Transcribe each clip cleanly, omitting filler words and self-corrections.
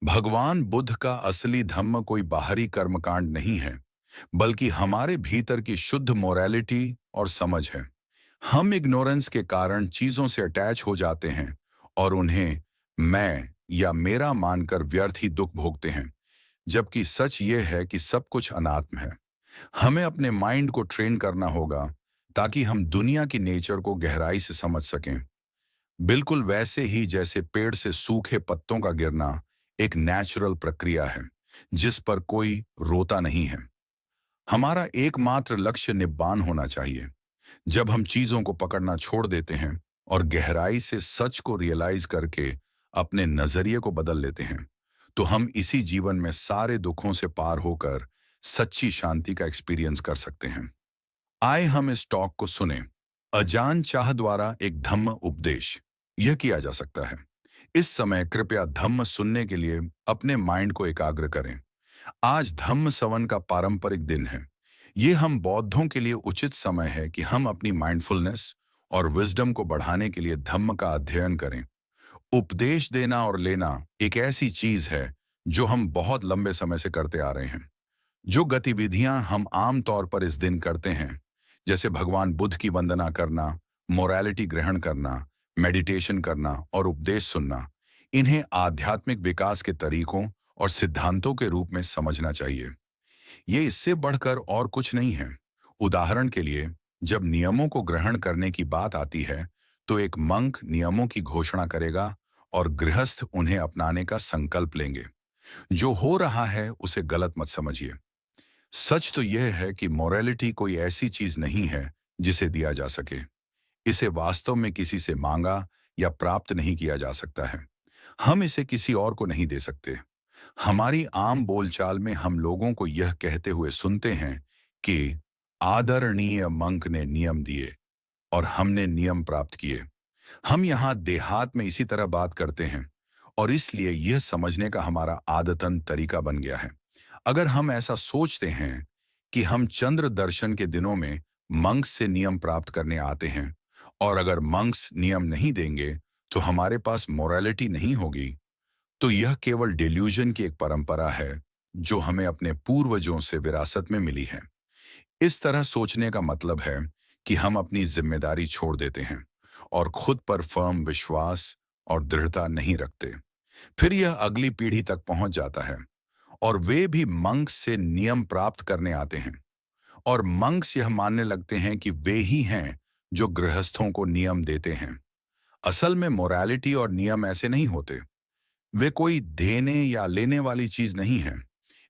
भगवान बुद्ध का असली धम्म कोई बाहरी कर्मकांड नहीं है, बल्कि हमारे भीतर की शुद्ध मोरालिटी और समझ है। हम इग्नोरेंस के कारण चीजों से अटैच हो जाते हैं और उन्हें मैं या मेरा मानकर व्यर्थ ही दुख भोगते हैं, जबकि सच ये है कि सब कुछ अनात्म है। हमें अपने माइंड को ट्रेन करना होगा ताकि हम दुनिया की नेचर को गहराई से समझ सकें। बिल्कुल वैसे ही जैसे पेड़ से सूखे पत्तों का गिरना एक नेचुरल प्रक्रिया है, जिस पर कोई रोता नहीं है। हमारा एकमात्र लक्ष्य निब्बान होना चाहिए। जब हम चीजों को पकड़ना छोड़ देते हैं और गहराई से सच को रियलाइज करके अपने नजरिए को बदल लेते हैं, तो हम इसी जीवन में सारे दुखों से पार होकर सच्ची शांति का एक्सपीरियंस कर सकते हैं। आए हम इस टॉक को सुने। अजान चाह द्वारा एक धम्म उपदेश। यह किया जा सकता है। इस समय कृपया धम्म सुनने के लिए अपने माइंड को एकाग्र करें। आज धम्म सवन का पारंपरिक दिन है। ये हम बौद्धों के लिए उचित समय है कि हम अपनी माइंडफुलनेस और विजडम को बढ़ाने के लिए धम्म का अध्ययन करें। उपदेश देना और लेना एक ऐसी चीज है जो हम बहुत लंबे समय से करते आ रहे हैं। जो गतिविधियां हम आम तौर पर इस दिन करते हैं, जैसे भगवान बुद्ध की वंदना करना, मोरालिटी ग्रहण करना, मेडिटेशन करना और उपदेश सुनना, इन्हें आध्यात्मिक विकास के तरीकों और सिद्धांतों के रूप में समझना चाहिए। ये इससे बढ़कर और कुछ नहीं है। उदाहरण के लिए, जब नियमों को ग्रहण करने की बात आती है, तो एक मंक नियमों की घोषणा करेगा और गृहस्थ उन्हें अपनाने का संकल्प लेंगे। जो हो रहा है उसे गलत मत समझिए। सच तो यह है कि मोरालिटी कोई ऐसी चीज नहीं है जिसे दिया जा सके। इसे वास्तव में किसी से मांगा या प्राप्त नहीं किया जा सकता है। हम इसे किसी और को नहीं दे सकते। हमारी आम बोलचाल में हम लोगों को यह कहते हुए सुनते हैं कि आदरणीय मंक ने नियम दिए और हमने नियम प्राप्त किए। हम यहाँ देहात में इसी तरह बात करते हैं और इसलिए यह समझने का हमारा आदतन तरीका बन गया है। अगर हम ऐसा सोचते हैं कि हम चंद्र दर्शन के दिनों में मंक्स से नियम प्राप्त करने आते हैं और अगर मंक्स नियम नहीं देंगे तो हमारे पास मोरालिटी नहीं होगी, तो यह केवल डिल्यूजन की एक परंपरा है जो हमें अपने पूर्वजों से विरासत में मिली है। इस तरह सोचने का मतलब है कि हम अपनी जिम्मेदारी छोड़ देते हैं और खुद पर फर्म विश्वास और दृढ़ता नहीं रखते। फिर यह अगली पीढ़ी तक पहुंच जाता है और वे भी मंक्स से नियम प्राप्त करने आते हैं और मंक्स यह मानने लगते हैं कि वे ही हैं जो गृहस्थों को नियम देते हैं। असल में मोरालिटी और नियम ऐसे नहीं होते। वे कोई देने या लेने वाली चीज नहीं है,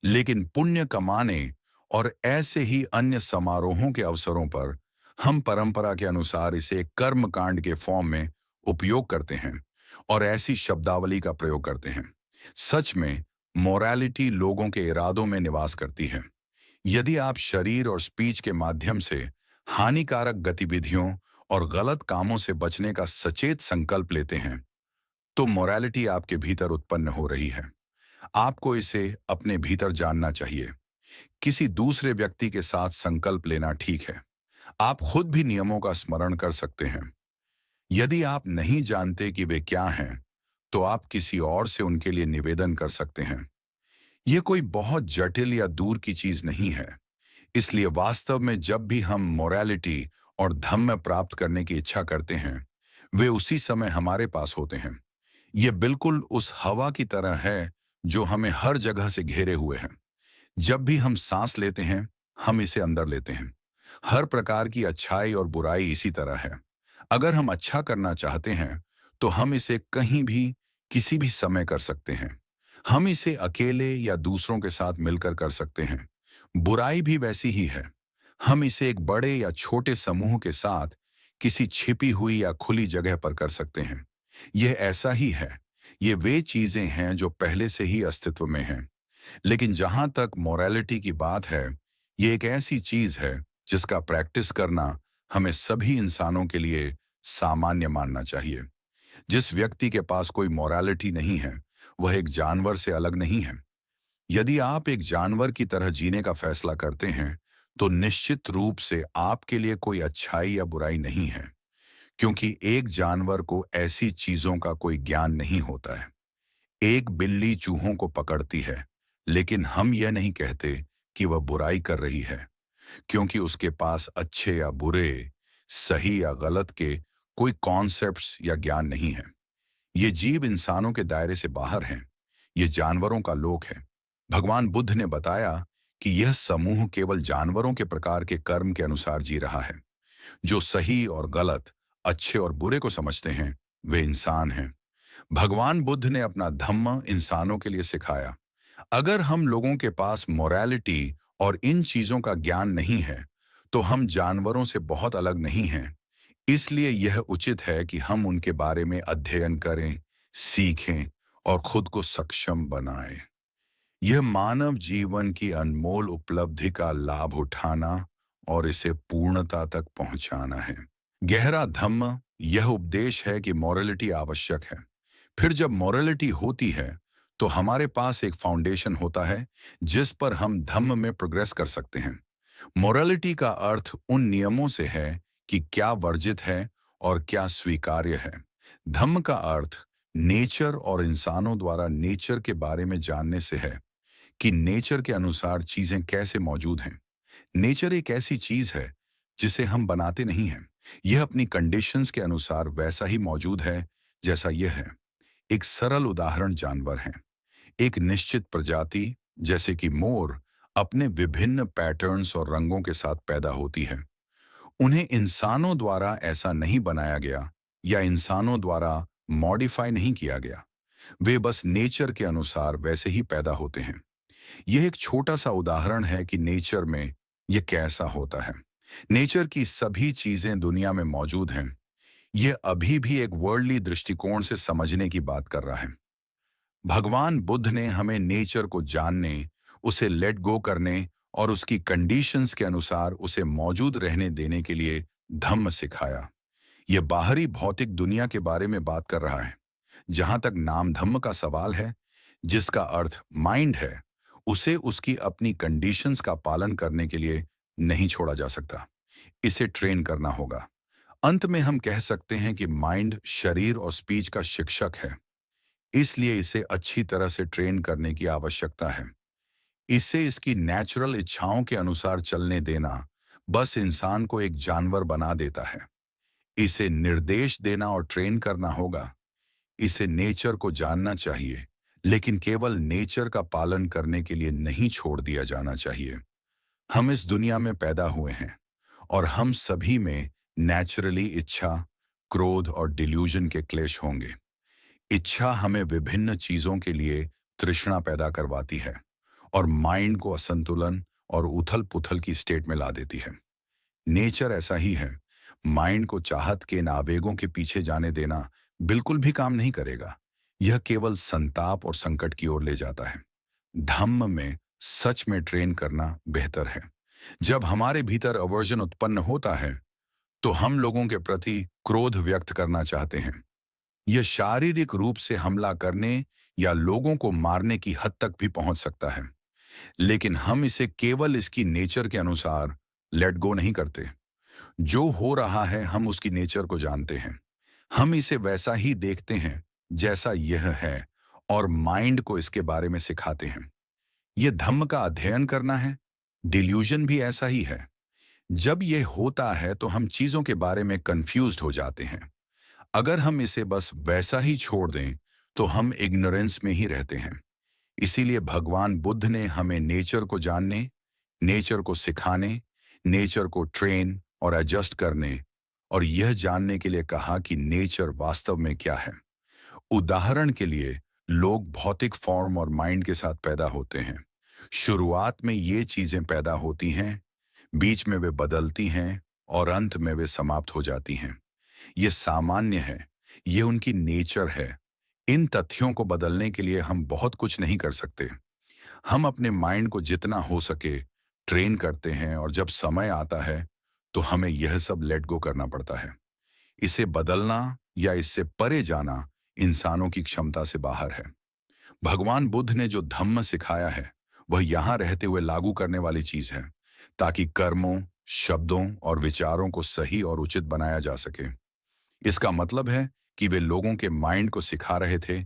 लेकिन पुण्य कमाने और ऐसे ही अन्य समारोहों के अवसरों पर हम परंपरा के अनुसार इसे कर्म कांड के फॉर्म में उपयोग करते हैं और ऐसी शब्दावली का प्रयोग करते हैं। सच में मोरालिटी लोगों के इरादों में निवास करती है। यदि आप शरीर और स्पीच के माध्यम से हानिकारक गतिविधियों और गलत कामों से बचने का सचेत संकल्प लेते हैं, तो मोरालिटी आपके भीतर उत्पन्न हो रही है। आपको इसे अपने भीतर जानना चाहिए। किसी दूसरे व्यक्ति के साथ संकल्प लेना ठीक है। आप खुद भी नियमों का स्मरण कर सकते हैं। यदि आप नहीं जानते कि वे क्या हैं, तो आप किसी और से उनके लिए निवेदन कर सकते हैं। यह कोई बहुत जटिल या दूर की चीज नहीं है। इसलिए वास्तव में जब भी हम मोरालिटी और धम्म प्राप्त करने की इच्छा करते हैं, वे उसी समय हमारे पास होते हैं। यह बिल्कुल उस हवा की तरह है जो हमें हर जगह से घेरे हुए है। जब भी हम सांस लेते हैं, हम इसे अंदर लेते हैं। हर प्रकार की अच्छाई और बुराई इसी तरह है। अगर हम अच्छा करना चाहते हैं, तो हम इसे कहीं भी किसी भी समय कर सकते हैं। हम इसे अकेले या दूसरों के साथ मिलकर कर सकते हैं। बुराई भी वैसी ही है। हम इसे एक बड़े या छोटे समूह के साथ किसी छिपी हुई या खुली जगह पर कर सकते हैं। यह ऐसा ही है। ये वे चीजें हैं जो पहले से ही अस्तित्व में हैं। लेकिन जहां तक मोरालिटी की बात है, ये एक ऐसी चीज है जिसका प्रैक्टिस करना हमें सभी इंसानों के लिए सामान्य मानना चाहिए। जिस व्यक्ति के पास कोई मोरालिटी नहीं है, वह एक जानवर से अलग नहीं है। यदि आप एक जानवर की तरह जीने का फैसला करते हैं, तो निश्चित रूप से आपके लिए कोई अच्छाई या बुराई नहीं है, क्योंकि एक जानवर को ऐसी चीजों का कोई ज्ञान नहीं होता है। एक बिल्ली चूहों को पकड़ती है, लेकिन हम यह नहीं कहते कि वह बुराई कर रही है, क्योंकि उसके पास अच्छे या बुरे, सही या गलत के कोई कॉन्सेप्ट्स या ज्ञान नहीं है। ये जीव इंसानों के दायरे से बाहर हैं। ये जानवरों का लोक है। भगवान बुद्ध ने बताया कि यह समूह केवल जानवरों के प्रकार के कर्म के अनुसार जी रहा है। जो सही और गलत, अच्छे और बुरे को समझते हैं, वे इंसान हैं। भगवान बुद्ध ने अपना धम्म इंसानों के लिए सिखाया। अगर हम लोगों के पास मोरालिटी और इन चीजों का ज्ञान नहीं है, तो हम जानवरों से बहुत अलग नहीं हैं। इसलिए यह उचित है कि हम उनके बारे में अध्ययन करें, सीखें और खुद को सक्षम बनाएं। यह मानव जीवन की अनमोल उपलब्धि का लाभ उठाना और इसे पूर्णता तक पहुंचाना है। गहरा धम्म यह उपदेश है कि मॉरलिटी आवश्यक है। फिर जब मॉरलिटी होती है, तो हमारे पास एक फाउंडेशन होता है जिस पर हम धम्म में प्रोग्रेस कर सकते हैं। मोरालिटी का अर्थ उन नियमों से है कि क्या वर्जित है और क्या स्वीकार्य है। धम्म का अर्थ नेचर और इंसानों द्वारा नेचर के बारे में जानने से है कि नेचर के अनुसार चीजें कैसे मौजूद हैं। नेचर एक ऐसी चीज है जिसे हम बनाते नहीं हैं। यह अपनी कंडीशंस के अनुसार वैसा ही मौजूद है जैसा यह है। एक सरल उदाहरण जानवर है। एक निश्चित प्रजाति जैसे कि मोर अपने विभिन्न पैटर्न्स और रंगों के साथ पैदा होती है। उन्हें इंसानों द्वारा ऐसा नहीं बनाया गया या इंसानों द्वारा मॉडिफाई नहीं किया गया। वे बस नेचर के अनुसार वैसे ही पैदा होते हैं। यह एक छोटा सा उदाहरण है कि नेचर में यह कैसा होता है। नेचर की सभी चीजें दुनिया में मौजूद हैं। यह अभी भी एक वर्ल्डली दृष्टिकोण से समझने की बात कर रहा है। भगवान बुद्ध ने हमें नेचर को जानने, उसे लेट गो करने और उसकी कंडीशंस के अनुसार उसे मौजूद रहने देने के लिए धम्म सिखाया। यह बाहरी भौतिक दुनिया के बारे में बात कर रहा है। जहां तक नाम धम्म का सवाल है, जिसका अर्थ माइंड है, उसे उसकी अपनी कंडीशंस का पालन करने के लिए नहीं छोड़ा जा सकता। इसे ट्रेन करना होगा। अंत में हम कह सकते हैं कि माइंड शरीर और स्पीच का शिक्षक है। इसलिए इसे अच्छी तरह से ट्रेन करने की आवश्यकता है। इसे इसकी नेचुरल इच्छाओं के अनुसार चलने देना बस इंसान को एक जानवर बना देता है। इसे निर्देश देना और ट्रेन करना होगा। इसे नेचर को जानना चाहिए, लेकिन केवल नेचर का पालन करने के लिए नहीं छोड़ दिया जाना चाहिए। हम इस दुनिया में पैदा हुए हैं और हम सभी में नेचुरली इच्छा, क्रोध और डिल्यूजन के क्लेश होंगे। इच्छा हमें विभिन्न चीजों के लिए तृष्णा पैदा करवाती है और माइंड को असंतुलन और उथल-पुथल की स्टेट में ला देती है। नेचर ऐसा ही है। माइंड को चाहत के इन आवेगों के पीछे जाने देना बिल्कुल भी काम नहीं करेगा। यह केवल संताप और संकट की ओर ले जाता है। धम्म में सच में ट्रेन करना बेहतर है। जब हमारे भीतर अवर्जन उत्पन्न होता है, तो हम लोगों के प्रति क्रोध व्यक्त करना चाहते हैं। यह शारीरिक रूप से हमला करने या लोगों को मारने की हद तक भी पहुंच सकता है, लेकिन हम इसे केवल इसकी नेचर के अनुसार लेट गो नहीं करते। जो हो रहा है, हम उसकी नेचर को जानते हैं। हम इसे वैसा ही देखते हैं जैसा यह है और माइंड को इसके बारे में सिखाते हैं। यह धम्म का अध्ययन करना है। डिल्यूजन भी ऐसा ही है। जब यह होता है तो हम चीजों के बारे में कंफ्यूज्ड हो जाते हैं। अगर हम इसे बस वैसा ही छोड़ दें, तो हम इग्नोरेंस में ही रहते हैं। इसीलिए भगवान बुद्ध ने हमें नेचर को जानने, नेचर को सिखाने, नेचर को ट्रेन और एडजस्ट करने और यह जानने के लिए कहा कि नेचर वास्तव में क्या है। उदाहरण के लिए, लोग भौतिक फॉर्म और माइंड के साथ पैदा होते हैं। शुरुआत में ये चीजें पैदा होती हैं, बीच में वे बदलती हैं और अंत में वे समाप्त हो जाती हैं। ये सामान्य है। ये उनकी नेचर है। इन तथ्यों को बदलने के लिए हम बहुत कुछ नहीं कर सकते। हम अपने माइंड को जितना हो सके ट्रेन करते हैं और जब समय आता है तो हमें यह सब लेट गो करना पड़ता है। इसे बदलना या इससे परे जाना इंसानों की क्षमता से बाहर है। भगवान बुद्ध ने जो धम्म सिखाया है, वह यहाँ रहते हुए लागू करने वाली चीज है, ताकि कर्मों, शब्दों और विचारों को सही और उचित बनाया जा सके। इसका मतलब है कि वे लोगों के माइंड को सिखा रहे थे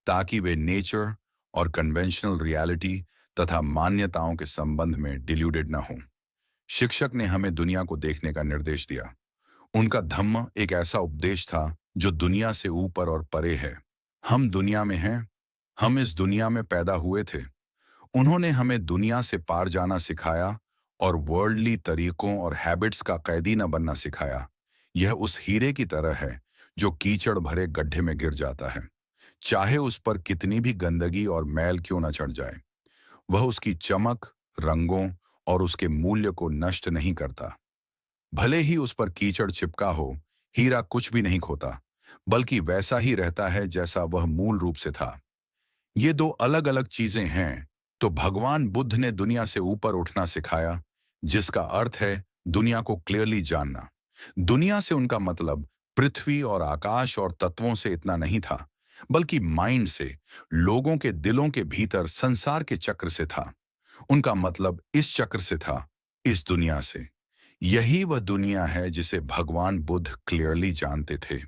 ताकि वे नेचर और कन्वेंशनल रियलिटी तथा मान्यताओं के संबंध में डिल्यूटेड न हों। शिक्षक ने हमें दुनिया को देखने का निर्देश दिया। उनका धम्म एक ऐसा उपदेश था जो दुनिया से ऊपर और परे है। हम दुनिया में हैं, हम इस दुनिया में पैदा हुए थे। उन्होंने हमें दुनिया से पार जाना सिखाया और वर्ल्डली तरीकों और हैबिट्स का कैदी न बनना सिखाया। यह उस हीरे की तरह है जो कीचड़ भरे गड्ढे में गिर जाता है, चाहे उस पर कितनी भी गंदगी और मैल क्यों न चढ़ जाए। वह उसकी चमक, रंगों और उसके मूल्य को नष्ट नहीं करता। भले ही उस पर कीचड़ चिपका हो, हीरा कुछ भी नहीं खोता, बल्कि वैसा ही रहता है जैसा वह मूल रूप से था। ये दो अलग अलग चीजें हैं। तो भगवान बुद्ध ने दुनिया से ऊपर उठना सिखाया, जिसका अर्थ है दुनिया को क्लियरली जानना। दुनिया से उनका मतलब पृथ्वी और आकाश और तत्वों से इतना नहीं था, बल्कि माइंड से, लोगों के दिलों के भीतर संसार के चक्र से था। उनका मतलब इस चक्र से था, इस दुनिया से। यही वह दुनिया है जिसे भगवान बुद्ध क्लियरली जानते थे।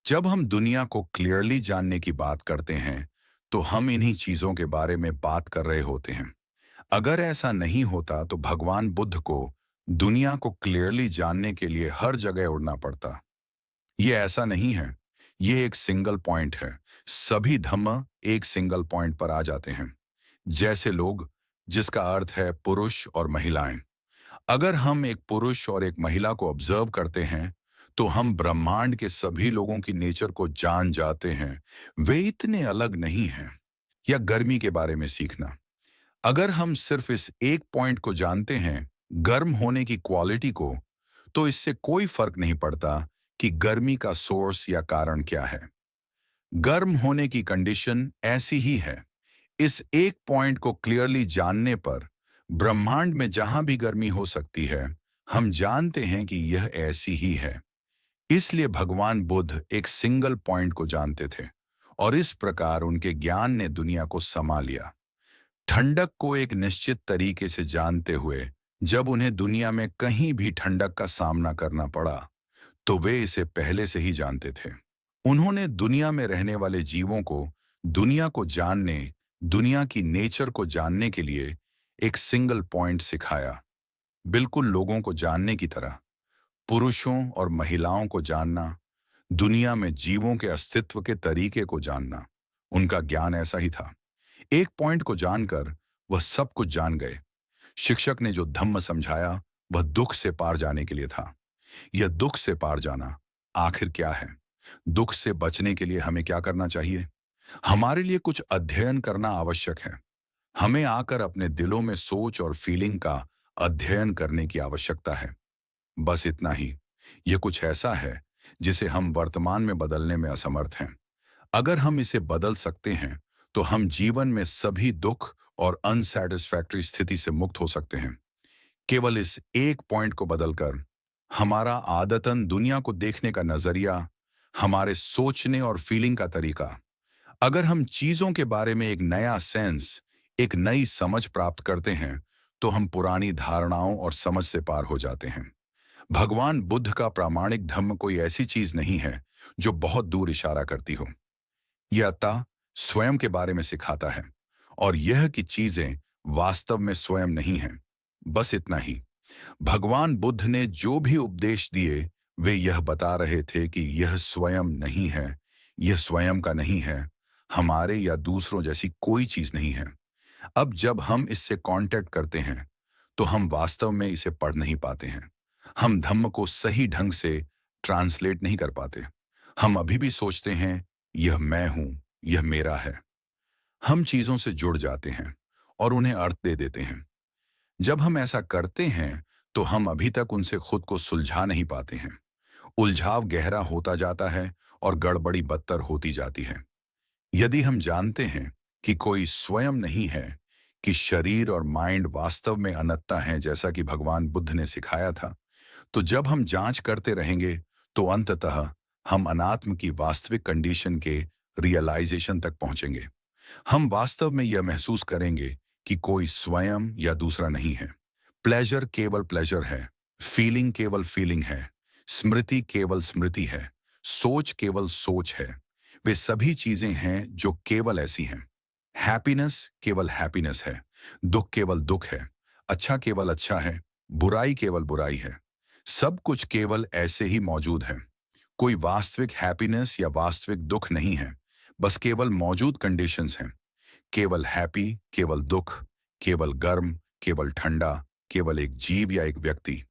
जब हम दुनिया को क्लियरली जानने की बात करते हैं, तो हम इन्हीं चीजों के बारे में बात कर रहे होते हैं। अगर ऐसा नहीं होता तो भगवान बुद्ध को दुनिया को क्लियरली जानने के लिए हर जगह उड़ना पड़ता। ये ऐसा नहीं है। ये एक सिंगल पॉइंट है। सभी धम्म एक सिंगल पॉइंट पर आ जाते हैं। जैसे लोग, जिसका अर्थ है पुरुष और महिलाएं। अगर हम एक पुरुष और एक महिला को ऑब्जर्व करते हैं, तो हम ब्रह्मांड के सभी लोगों की नेचर को जान जाते हैं। वे इतने अलग नहीं हैं। या गर्मी के बारे में सीखना। अगर हम सिर्फ इस एक पॉइंट को जानते हैं, गर्म होने की क्वालिटी को, तो इससे कोई फर्क नहीं पड़ता कि गर्मी का सोर्स या कारण क्या है। गर्म होने की कंडीशन ऐसी ही है। इस एक पॉइंट को क्लियरली जानने पर ब्रह्मांड में जहां भी गर्मी हो सकती है, हम जानते हैं कि यह ऐसी ही है। इसलिए भगवान बुद्ध एक सिंगल पॉइंट को जानते थे और इस प्रकार उनके ज्ञान ने दुनिया को समा लिया। ठंडक को एक निश्चित तरीके से जानते हुए जब उन्हें दुनिया में कहीं भी ठंडक का सामना करना पड़ा, तो वे इसे पहले से ही जानते थे। उन्होंने दुनिया में रहने वाले जीवों को दुनिया को जानने, दुनिया की नेचर को जानने के लिए एक सिंगल पॉइंट सिखाया। बिल्कुल लोगों को जानने की तरह, पुरुषों और महिलाओं को जानना, दुनिया में जीवों के अस्तित्व के तरीके को जानना। उनका ज्ञान ऐसा ही था। एक पॉइंट को जानकर वह सब कुछ जान गए। शिक्षक ने जो धम्म समझाया, वह दुख से पार जाने के लिए था। यह दुख से पार जाना आखिर क्या है? दुख से बचने के लिए हमें क्या करना चाहिए? हमारे लिए कुछ अध्ययन करना आवश्यक है। हमें आकर अपने दिलों में सोच और फीलिंग का अध्ययन करने की आवश्यकता है। बस इतना ही। यह कुछ ऐसा है जिसे हम वर्तमान में बदलने में असमर्थ हैं। अगर हम इसे बदल सकते हैं, तो हम जीवन में सभी दुख और अनसैटिस्फैक्टरी स्थिति से मुक्त हो सकते हैं। केवल इस एक पॉइंट को बदलकर हमारा आदतन दुनिया को देखने का नजरिया, हमारे सोचने और फीलिंग का तरीका, अगर हम चीजों के बारे में एक नया सेंस, एक नई समझ प्राप्त करते हैं, तो हम पुरानी धारणाओं और समझ से पार हो जाते हैं। भगवान बुद्ध का प्रामाणिक धम्म कोई ऐसी चीज नहीं है जो बहुत दूर इशारा करती हो। यह अतः स्वयं के बारे में सिखाता है, और यह कि चीजें वास्तव में स्वयं नहीं हैं। बस इतना ही। भगवान बुद्ध ने जो भी उपदेश दिए, वे यह बता रहे थे कि यह स्वयं नहीं है, यह स्वयं का नहीं है, हमारे या दूसरों जैसी कोई चीज नहीं है। अब जब हम इससे कांटेक्ट करते हैं, तो हम वास्तव में इसे पढ़ नहीं पाते हैं। हम धम्म को सही ढंग से ट्रांसलेट नहीं कर पाते। हम अभी भी सोचते हैं, यह मैं हूं, यह मेरा है। हम चीजों से जुड़ जाते हैं और उन्हें अर्थ दे देते हैं। जब हम ऐसा करते हैं, तो हम अभी तक उनसे खुद को सुलझा नहीं पाते हैं। उलझाव गहरा होता जाता है और गड़बड़ी बदतर होती जाती है। यदि हम जानते हैं कि कोई स्वयं नहीं है, कि शरीर और माइंड वास्तव में अनंतता हैं, जैसा कि भगवान बुद्ध ने सिखाया था, तो जब हम जांच करते रहेंगे, तो अंततः हम अनात्म की वास्तविक कंडीशन के रियलाइजेशन तक पहुंचेंगे। हम वास्तव में यह महसूस करेंगे कि कोई स्वयं या दूसरा नहीं है। प्लेजर केवल प्लेजर है, फीलिंग केवल फीलिंग है, स्मृति केवल स्मृति है, सोच केवल सोच है, वे सभी चीजें हैं जो केवल ऐसी हैं। हैप्पीनेस केवल हैप्पीनेस है, दुख केवल दुख है, अच्छा केवल अच्छा है, बुराई केवल बुराई है। सब कुछ केवल ऐसे ही मौजूद है। कोई वास्तविक हैप्पीनेस या वास्तविक दुख नहीं है, बस केवल मौजूद कंडीशंस हैं। केवल हैप्पी, केवल दुख, केवल गर्म, केवल ठंडा, केवल एक जीव या एक व्यक्ति।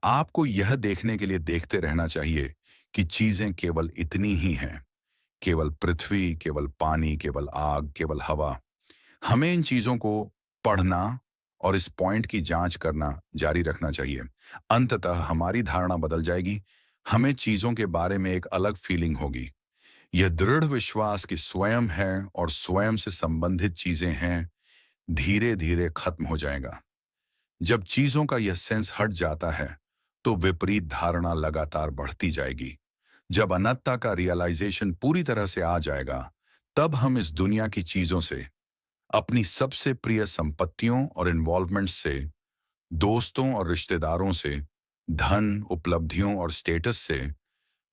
आपको यह देखने के लिए देखते रहना चाहिए कि चीजें केवल इतनी ही हैं। केवल पृथ्वी, केवल पानी, केवल आग, केवल हवा। हमें इन चीजों को पढ़ना और इस पॉइंट की जांच करना जारी रखना चाहिए। अंततः हमारी धारणा बदल जाएगी। हमें चीजों के बारे में एक अलग फीलिंग होगी। यह दृढ़ विश्वास कि स्वयं है और स्वयं से संबंधित चीजें हैं, धीरे धीरे खत्म हो जाएगा। जब चीजों का यह सेंस हट जाता है, तो विपरीत धारणा लगातार बढ़ती जाएगी। जब अनंतता का रियलाइजेशन पूरी तरह से आ जाएगा, तब हम इस दुनिया की चीजों से, अपनी सबसे प्रिय संपत्तियों और इन्वॉल्वमेंट से, दोस्तों और रिश्तेदारों से, धन, उपलब्धियों और स्टेटस से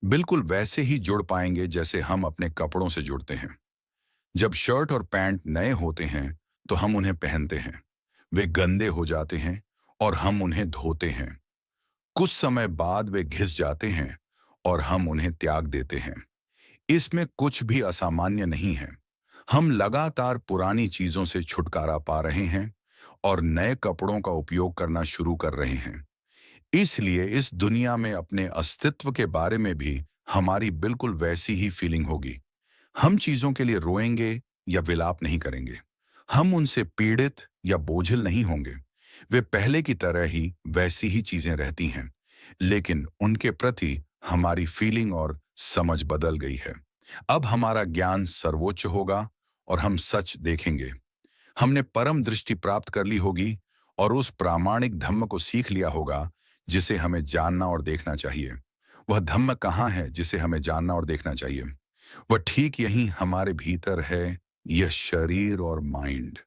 बिल्कुल वैसे ही जुड़ पाएंगे जैसे हम अपने कपड़ों से जुड़ते हैं। जब शर्ट और पैंट नए होते हैं, तो हम उन्हें पहनते हैं। वे गंदे हो जाते हैं और हम उन्हें धोते हैं। कुछ समय बाद वे घिस जाते हैं और हम उन्हें त्याग देते हैं। इसमें कुछ भी असामान्य नहीं है। हम लगातार पुरानी चीजों से छुटकारा पा रहे हैं और नए कपड़ों का उपयोग करना शुरू कर रहे हैं। इसलिए इस दुनिया में अपने अस्तित्व के बारे में भी हमारी बिल्कुल वैसी ही फीलिंग होगी। हम चीजों के लिए रोएंगे या विलाप नहीं करेंगे। हम उनसे पीड़ित या बोझिल नहीं होंगे। वे पहले की तरह ही वैसी ही चीजें रहती हैं, लेकिन उनके प्रति हमारी फीलिंग और समझ बदल गई है। अब हमारा ज्ञान सर्वोच्च होगा और हम सच देखेंगे। हमने परम दृष्टि प्राप्त कर ली होगी और उस प्रामाणिक धम्म को सीख लिया होगा जिसे हमें जानना और देखना चाहिए। वह धम्म कहाँ है जिसे हमें जानना और देखना चाहिए? वह ठीक यही हमारे भीतर है। यह शरीर और माइंड,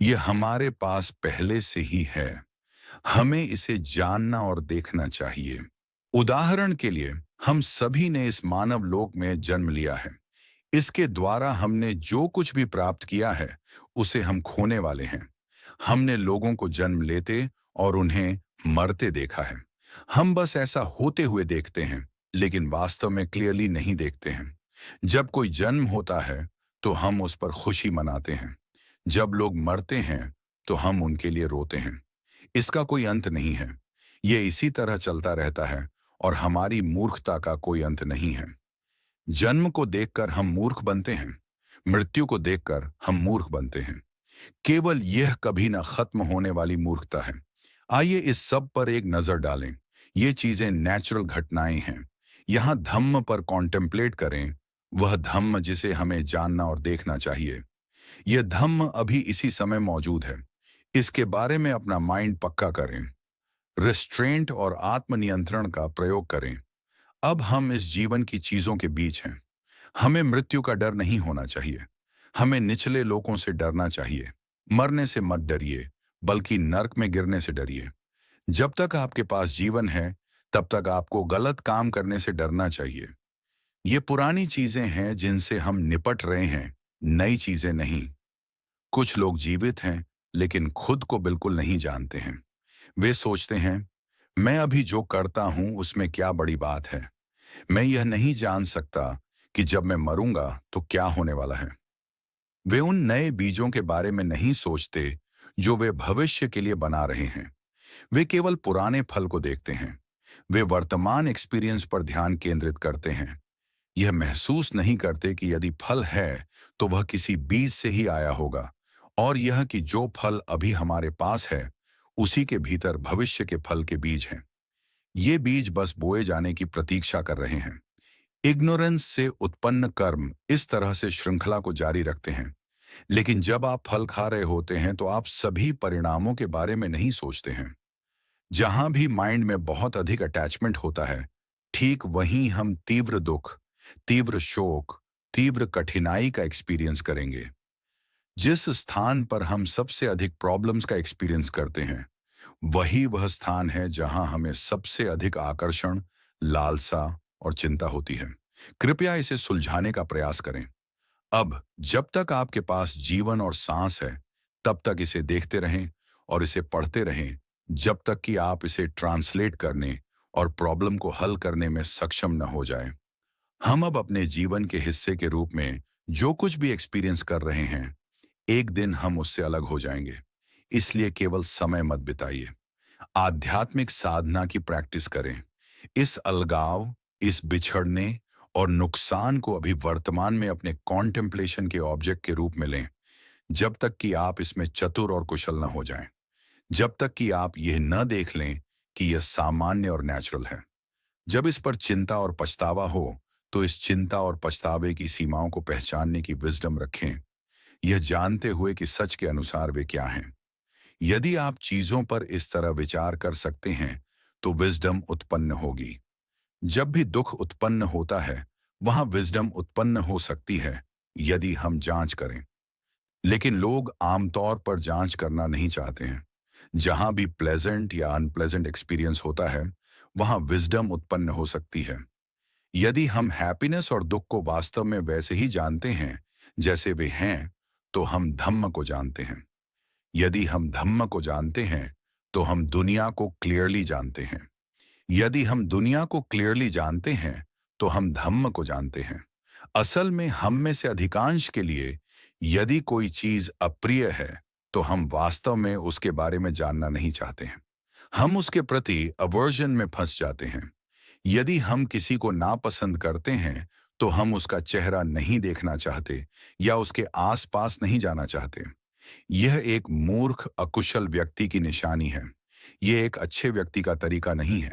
यह हमारे पास पहले से ही है। हमें इसे जानना और देखना चाहिए। उदाहरण के लिए, हम सभी ने इस मानव लोक में जन्म लिया है। इसके द्वारा हमने जो कुछ भी प्राप्त किया है, उसे हम खोने वाले हैं। हमने लोगों को जन्म लेते और उन्हें मरते देखा है। हम बस ऐसा होते हुए देखते हैं, लेकिन वास्तव में क्लियरली नहीं देखते हैं। जब कोई जन्म होता है, तो हम उस पर खुशी मनाते हैं। जब लोग मरते हैं, तो हम उनके लिए रोते हैं। इसका कोई अंत नहीं है। ये इसी तरह चलता रहता है और हमारी मूर्खता का कोई अंत नहीं है। जन्म को देखकर हम मूर्ख बनते हैं, मृत्यु को देखकर हम मूर्ख बनते हैं। केवल यह कभी न खत्म होने वाली मूर्खता है। आइए इस सब पर एक नजर डालें। ये चीजें नेचुरल घटनाएं हैं। यहाँ धम्म पर कॉन्टेम्पलेट करें, वह धम्म जिसे हमें जानना और देखना चाहिए। यह धम्म अभी इसी समय मौजूद है। इसके बारे में अपना माइंड पक्का करें। रिस्ट्रेंट और आत्मनियंत्रण का प्रयोग करें। अब हम इस जीवन की चीजों के बीच हैं। हमें मृत्यु का डर नहीं होना चाहिए। हमें निचले लोगों से डरना चाहिए। मरने से मत डरिए, बल्कि नर्क में गिरने से डरिए। जब तक आपके पास जीवन है, तब तक आपको गलत काम करने से डरना चाहिए। ये पुरानी चीजें हैं जिनसे हम निपट रहे हैं, नई चीजें नहीं। कुछ लोग जीवित हैं, लेकिन खुद को बिल्कुल नहीं जानते हैं। वे सोचते हैं, मैं अभी जो करता हूं उसमें क्या बड़ी बात है। मैं यह नहीं जान सकता कि जब मैं मरूंगा तो क्या होने वाला है। वे उन नए बीजों के बारे में नहीं सोचते जो वे भविष्य के लिए बना रहे हैं। वे केवल पुराने फल को देखते हैं। वे वर्तमान एक्सपीरियंस पर ध्यान केंद्रित करते हैं। यह महसूस नहीं करते कि यदि फल है तो वह किसी बीज से ही आया होगा, और यह कि जो फल अभी हमारे पास है, उसी के भीतर भविष्य के फल के बीज हैं। ये बीज बस बोए जाने की प्रतीक्षा कर रहे हैं। इग्नोरेंस से उत्पन्न कर्म इस तरह से श्रृंखला को जारी रखते हैं। लेकिन जब आप फल खा रहे होते हैं, तो आप सभी परिणामों के बारे में नहीं सोचते हैं। जहां भी माइंड में बहुत अधिक अटैचमेंट होता है, ठीक वहीं हम तीव्र दुख, तीव्र शोक, तीव्र कठिनाई का एक्सपीरियंस करेंगे। जिस स्थान पर हम सबसे अधिक प्रॉब्लम्स का एक्सपीरियंस करते हैं, वही वह स्थान है जहां हमें सबसे अधिक आकर्षण, लालसा और चिंता होती है। कृपया इसे सुलझाने का प्रयास करें। अब जब तक आपके पास जीवन और सांस है, तब तक इसे देखते रहें और इसे पढ़ते रहें, जब तक कि आप इसे ट्रांसलेट करने और प्रॉब्लम को हल करने में सक्षम न हो जाएं। हम अब अपने जीवन के हिस्से के रूप में जो कुछ भी एक्सपीरियंस कर रहे हैं, एक दिन हम उससे अलग हो जाएंगे। इसलिए केवल समय मत बिताइए, आध्यात्मिक साधना की प्रैक्टिस करें। इस अलगाव, इस बिछड़ने और नुकसान को अभी वर्तमान में अपने कॉन्टेम्पलेशन के ऑब्जेक्ट के रूप में लें, जब तक कि आप इसमें चतुर और कुशल न हो जाएं, जब तक कि आप यह न देख लें कि यह सामान्य और नेचुरल है। जब इस पर चिंता और पछतावा हो, तो इस चिंता और पछतावे की सीमाओं को पहचानने की विजडम रखें, यह जानते हुए कि सच के अनुसार वे क्या हैं। यदि आप चीजों पर इस तरह विचार कर सकते हैं, तो विजडम उत्पन्न होगी। जब भी दुख उत्पन्न होता है, वहां विजडम उत्पन्न हो सकती है, यदि हम जांच करें। लेकिन लोग आमतौर पर जांच करना नहीं चाहते हैं। जहां भी प्लेजेंट या अनप्लेजेंट एक्सपीरियंस होता है, वहां विजडम उत्पन्न हो सकती है। यदि हम हैप्पीनेस और दुख को वास्तव में वैसे ही जानते हैं जैसे वे हैं, तो हम धम्म को जानते हैं। यदि हम धम्म को जानते हैं, तो हम दुनिया को क्लियरली जानते हैं। यदि हम दुनिया को क्लियरली जानते हैं, तो हम धम्म को जानते हैं। असल में हम में से अधिकांश के लिए यदि कोई चीज अप्रिय है, तो हम वास्तव में उसके बारे में जानना नहीं चाहते हैं। हम उसके प्रति अवर्जन में फंस जाते हैं। यदि हम किसी को नापसंद करते हैं, तो हम उसका चेहरा नहीं देखना चाहते या उसके आसपास नहीं जाना चाहते। यह एक मूर्ख, अकुशल व्यक्ति की निशानी है। यह एक अच्छे व्यक्ति का तरीका नहीं है।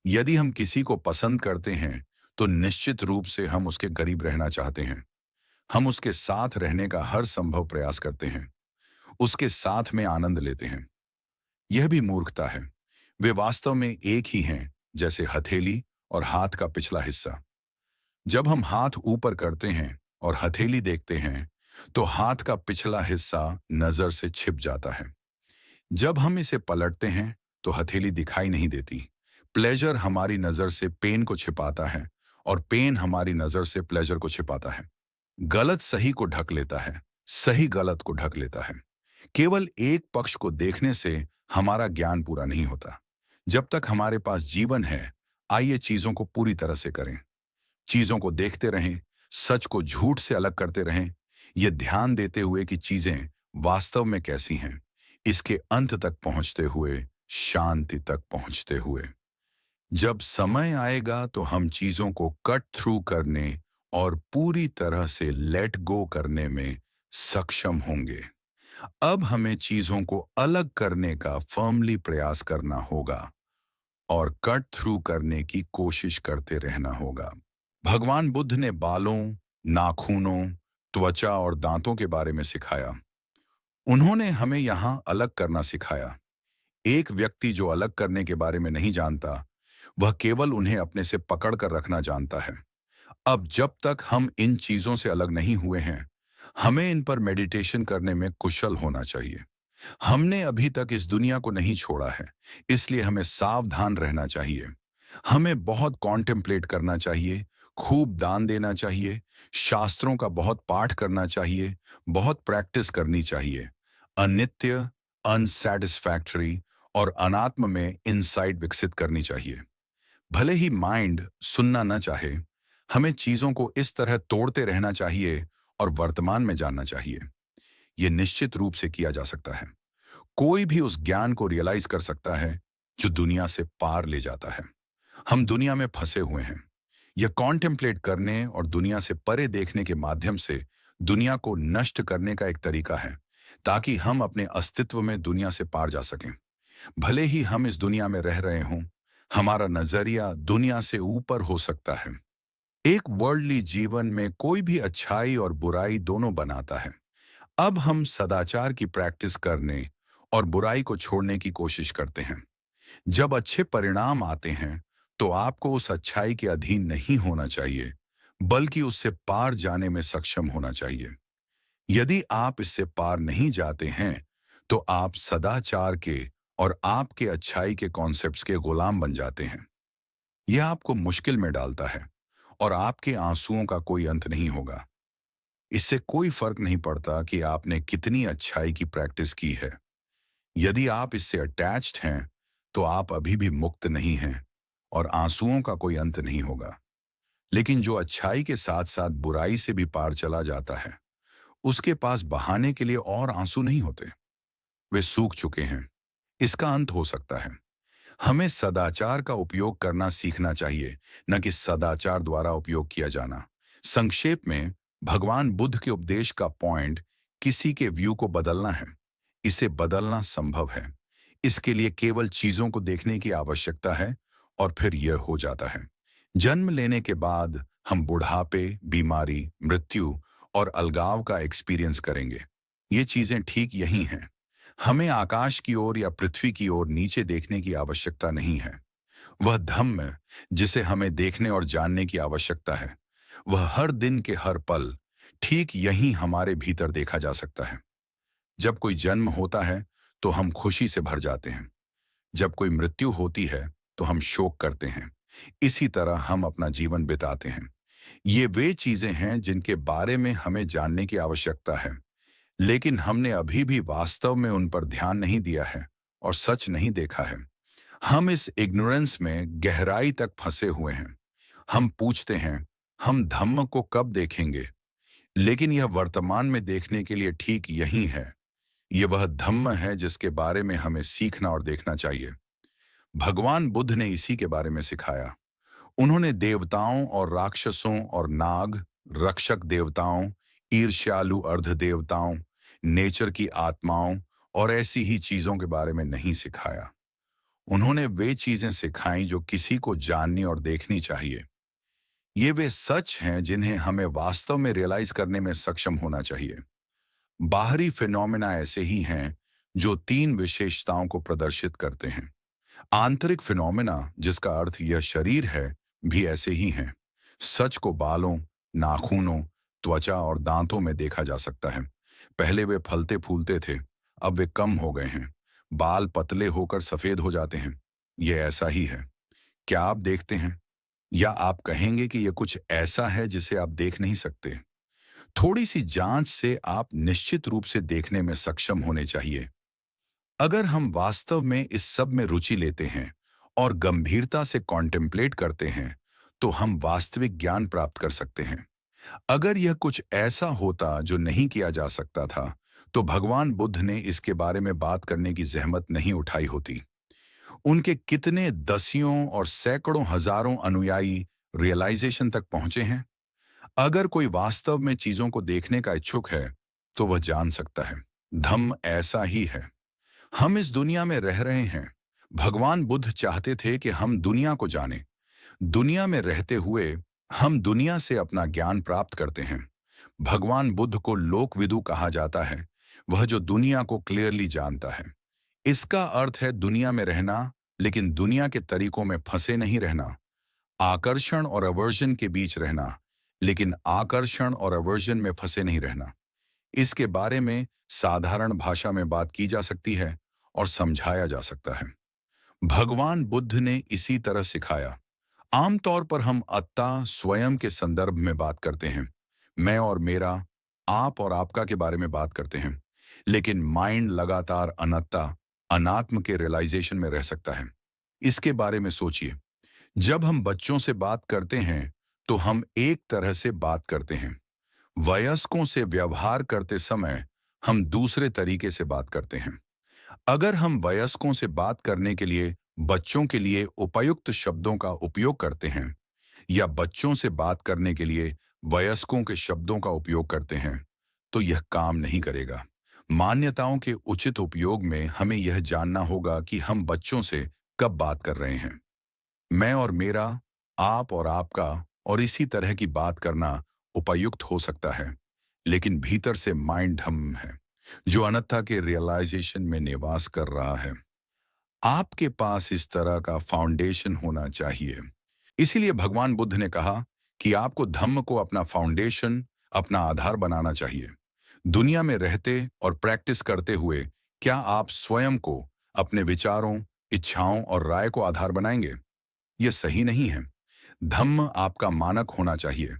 यदि हम किसी को पसंद करते हैं, तो निश्चित रूप से हम उसके करीब रहना चाहते हैं। हम उसके साथ रहने का हर संभव प्रयास करते हैं, उसके साथ में आनंद लेते हैं। यह भी मूर्खता है। वे वास्तव में एक ही हैं, जैसे हथेली और हाथ का पिछला हिस्सा। जब हम हाथ ऊपर करते हैं और हथेली देखते हैं, तो हाथ का पिछला हिस्सा नजर से छिप जाता है। जब हम इसे पलटते हैं, तो हथेली दिखाई नहीं देती। प्लेजर हमारी नजर से पेन को छिपाता है और पेन हमारी नजर से प्लेजर को छिपाता है। गलत सही को ढक लेता है, सही गलत को ढक लेता है। केवल एक पक्ष को देखने से हमारा ज्ञान पूरा नहीं होता। जब तक हमारे पास जीवन है, आइए चीजों को पूरी तरह से करें। चीजों को देखते रहें, सच को झूठ से अलग करते रहें, यह ध्यान देते हुए कि चीजें वास्तव में कैसी हैं, इसके अंत तक पहुंचते हुए, शांति तक पहुंचते हुए। जब समय आएगा, तो हम चीजों को कट थ्रू करने और पूरी तरह से लेट गो करने में सक्षम होंगे। अब हमें चीजों को अलग करने का फर्मली प्रयास करना होगा और कट थ्रू करने की कोशिश करते रहना होगा। भगवान बुद्ध ने बालों, नाखूनों, त्वचा और दांतों के बारे में सिखाया। उन्होंने हमें यहां अलग करना सिखाया। एक व्यक्ति जो अलग करने के बारे में नहीं जानता, वह केवल उन्हें अपने से पकड़ कर रखना जानता है। अब जब तक हम इन चीजों से अलग नहीं हुए हैं, हमें इन पर मेडिटेशन करने में कुशल होना चाहिए। हमने अभी तक इस दुनिया को नहीं छोड़ा है, इसलिए हमें सावधान रहना चाहिए। हमें बहुत कॉन्टेम्पलेट करना चाहिए, खूब दान देना चाहिए, शास्त्रों का बहुत पाठ करना चाहिए, बहुत प्रैक्टिस करनी चाहिए। अनित्य, अनसैटिस्फैक्टरी और अनात्म में इनसाइट विकसित करनी चाहिए। भले ही माइंड सुनना न चाहे, हमें चीजों को इस तरह तोड़ते रहना चाहिए और वर्तमान में जानना चाहिए। यह निश्चित रूप से किया जा सकता है। कोई भी उस ज्ञान को रियलाइज कर सकता है जो दुनिया से पार ले जाता है। हम दुनिया में फंसे हुए हैं। यह कॉन्टेम्पलेट करने और दुनिया से परे देखने के माध्यम से दुनिया को नष्ट करने का एक तरीका है, ताकि हम अपने अस्तित्व में दुनिया से पार जा सकें। भले ही हम इस दुनिया में रह रहे हों, हमारा नजरिया दुनिया से ऊपर हो सकता है। एक वर्ल्डली जीवन में कोई भी अच्छाई और बुराई दोनों बनाता है। अब हम सदाचार की प्रैक्टिस करने और बुराई को छोड़ने की कोशिश करते हैं। जब अच्छे परिणाम आते हैं, तो आपको उस अच्छाई के अधीन नहीं होना चाहिए, बल्कि उससे पार जाने में सक्षम होना चाहिए। यदि आप इससे पार नहीं जाते हैं, तो आप सदाचार के और आपके अच्छाई के कॉन्सेप्ट्स के गुलाम बन जाते हैं। यह आपको मुश्किल में डालता है और आपके आंसुओं का कोई अंत नहीं होगा। इससे कोई फर्क नहीं पड़ता कि आपने कितनी अच्छाई की प्रैक्टिस की है। यदि आप इससे अटैच्ड हैं, तो आप अभी भी मुक्त नहीं हैं और आंसुओं का कोई अंत नहीं होगा। लेकिन जो अच्छाई के साथ साथ बुराई से भी पार चला जाता है, उसके पास बहाने के लिए और आंसू नहीं होते। वे सूख चुके हैं। इसका अंत हो सकता है। हमें सदाचार का उपयोग करना सीखना चाहिए, न कि सदाचार द्वारा उपयोग किया जाना। संक्षेप में, भगवान बुद्ध के उपदेश का पॉइंट किसी के व्यू को बदलना है। इसे बदलना संभव है। इसके लिए केवल चीजों को देखने की आवश्यकता है और फिर यह हो जाता है। जन्म लेने के बाद हम बुढ़ापे, बीमारी, मृत्यु और अलगाव का एक्सपीरियंस करेंगे। ये चीजें ठीक यही हैं। हमें आकाश की ओर या पृथ्वी की ओर नीचे देखने की आवश्यकता नहीं है। वह धम्म जिसे हमें देखने और जानने की आवश्यकता है, वह हर दिन के हर पल ठीक यहीं हमारे भीतर देखा जा सकता है। जब कोई जन्म होता है तो हम खुशी से भर जाते हैं। जब कोई मृत्यु होती है तो हम शोक करते हैं। इसी तरह हम अपना जीवन बिताते हैं। ये वे चीजें हैं जिनके बारे में हमें जानने की आवश्यकता है, लेकिन हमने अभी भी वास्तव में उन पर ध्यान नहीं दिया है और सच नहीं देखा है। हम इस इग्नोरेंस में गहराई तक फंसे हुए हैं। हम पूछते हैं, हम धम्म को कब देखेंगे? लेकिन यह वर्तमान में देखने के लिए ठीक यही है। यह वह धम्म है जिसके बारे में हमें सीखना और देखना चाहिए। भगवान बुद्ध ने इसी के बारे में सिखाया। उन्होंने देवताओं और राक्षसों और नाग, रक्षक देवताओं, ईर्ष्यालु अर्ध देवताओं, नेचर की आत्माओं और ऐसी ही चीजों के बारे में नहीं सिखाया। उन्होंने वे चीजें सिखाई जो किसी को जाननी और देखनी चाहिए। ये वे सच हैं जिन्हें हमें वास्तव में रियलाइज करने में सक्षम होना चाहिए। बाहरी फिनोमेना ऐसे ही हैं जो तीन विशेषताओं को प्रदर्शित करते हैं। आंतरिक फिनोमेना, जिसका अर्थ यह शरीर है, भी ऐसे ही हैं। सच को बालों, नाखूनों, त्वचा और दांतों में देखा जा सकता है। पहले वे फलते फूलते थे, अब वे कम हो गए हैं। बाल पतले होकर सफेद हो जाते हैं। यह ऐसा ही है। क्या आप देखते हैं? या आप कहेंगे कि यह कुछ ऐसा है जिसे आप देख नहीं सकते? थोड़ी सी जांच से आप निश्चित रूप से देखने में सक्षम होने चाहिए। अगर हम वास्तव में इस सब में रुचि लेते हैं और गंभीरता से कॉन्टेम्पलेट करते हैं, तो हम वास्तविक ज्ञान प्राप्त कर सकते हैं। अगर यह कुछ ऐसा होता जो नहीं किया जा सकता था, तो भगवान बुद्ध ने इसके बारे में बात करने की जहमत नहीं उठाई होती। उनके कितने दसियों और सैकड़ों हजारों अनुयायी रियलाइजेशन तक पहुंचे हैं। अगर कोई वास्तव में चीजों को देखने का इच्छुक है, तो वह जान सकता है। धम्म ऐसा ही है। हम इस दुनिया में रह रहे हैं। भगवान बुद्ध चाहते थे कि हम दुनिया को जानें। दुनिया में रहते हुए हम दुनिया से अपना ज्ञान प्राप्त करते हैं। भगवान बुद्ध को लोकविदु कहा जाता है, वह जो दुनिया को क्लियरली जानता है। इसका अर्थ है दुनिया में रहना, लेकिन दुनिया के तरीकों में फंसे नहीं रहना। आकर्षण और अवर्जन के बीच रहना, लेकिन आकर्षण और अवर्जन में फंसे नहीं रहना। इसके बारे में साधारण भाषा में बात की जा सकती है और समझाया जा सकता है। भगवान बुद्ध ने इसी तरह सिखाया। आमतौर पर हम अत्ता, स्वयं के संदर्भ में बात करते हैं। मैं और मेरा, आप और आपका के बारे में बात करते हैं। लेकिन माइंड लगातार अनत्ता, अनात्म के रियलाइजेशन में रह सकता है। इसके बारे में सोचिए। जब हम बच्चों से बात करते हैं, तो हम एक तरह से बात करते हैं। वयस्कों से व्यवहार करते समय हम दूसरे तरीके से बात करते हैं। अगर हम वयस्कों से बात करने के लिए बच्चों के लिए उपयुक्त शब्दों का उपयोग करते हैं, या बच्चों से बात करने के लिए वयस्कों के शब्दों का उपयोग करते हैं, तो यह काम नहीं करेगा। मान्यताओं के उचित उपयोग में हमें यह जानना होगा कि हम बच्चों से कब बात कर रहे हैं। मैं और मेरा, आप और आपका और इसी तरह की बात करना उपयुक्त हो सकता है, लेकिन भीतर से माइंड धम्म है, जो अनत्था के रियलाइजेशन में निवास कर रहा है। आपके पास इस तरह का फाउंडेशन होना चाहिए। इसीलिए भगवान बुद्ध ने कहा कि आपको धम्म को अपना फाउंडेशन, अपना आधार बनाना चाहिए। दुनिया में रहते और प्रैक्टिस करते हुए क्या आप स्वयं को, अपने विचारों, इच्छाओं और राय को आधार बनाएंगे? यह सही नहीं है। धम्म आपका मानक होना चाहिए।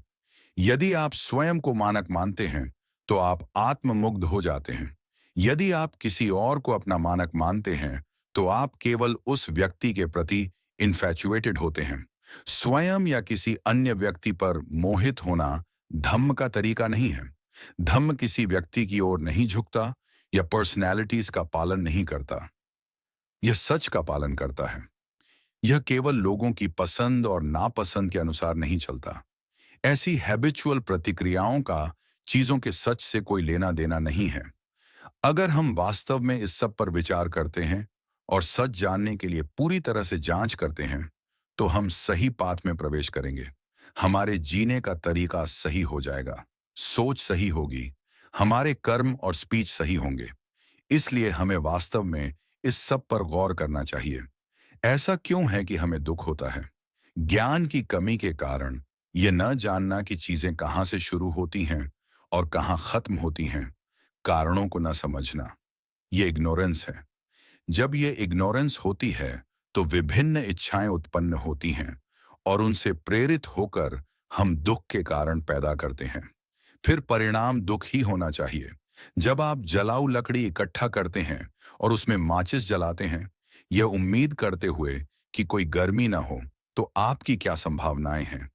यदि आप स्वयं को मानक मानते हैं, तो आप आत्ममुग्ध हो जाते हैं। यदि आप किसी और को अपना मानक मानते हैं, तो आप केवल उस व्यक्ति के प्रति इन्फैचुएटेड होते हैं। स्वयं या किसी अन्य व्यक्ति पर मोहित होना धम्म का तरीका नहीं है। धम्म किसी व्यक्ति की ओर नहीं झुकता या पर्सनैलिटीज का पालन नहीं करता। यह सच का पालन करता है। यह केवल लोगों की पसंद और नापसंद के अनुसार नहीं चलता। ऐसी हैबिचुअल प्रतिक्रियाओं का चीजों के सच से कोई लेना देना नहीं है। अगर हम वास्तव में इस सब पर विचार करते हैं और सच जानने के लिए पूरी तरह से जांच करते हैं, तो हम सही पाथ में प्रवेश करेंगे। हमारे जीने का तरीका सही हो जाएगा, सोच सही होगी, हमारे कर्म और स्पीच सही होंगे। इसलिए हमें वास्तव में इस सब पर गौर करना चाहिए। ऐसा क्यों है कि हमें दुख होता है? ज्ञान की कमी के कारण, ये न जानना कि चीजें कहाँ से शुरू होती हैं और कहाँ खत्म होती हैं, कारणों को न समझना, ये इग्नोरेंस है। जब ये इग्नोरेंस होती है, तो विभिन्न इच्छाएं उत्पन्न होती हैं और उनसे प्रेरित होकर हम दुख के कारण पैदा करते हैं। फिर परिणाम दुख ही होना चाहिए। जब आप जलाऊ लकड़ी इकट्ठा करते हैं और उसमें माचिस जलाते हैं, यह उम्मीद करते हुए कि कोई गर्मी ना हो, तो आपकी क्या संभावनाएं हैं?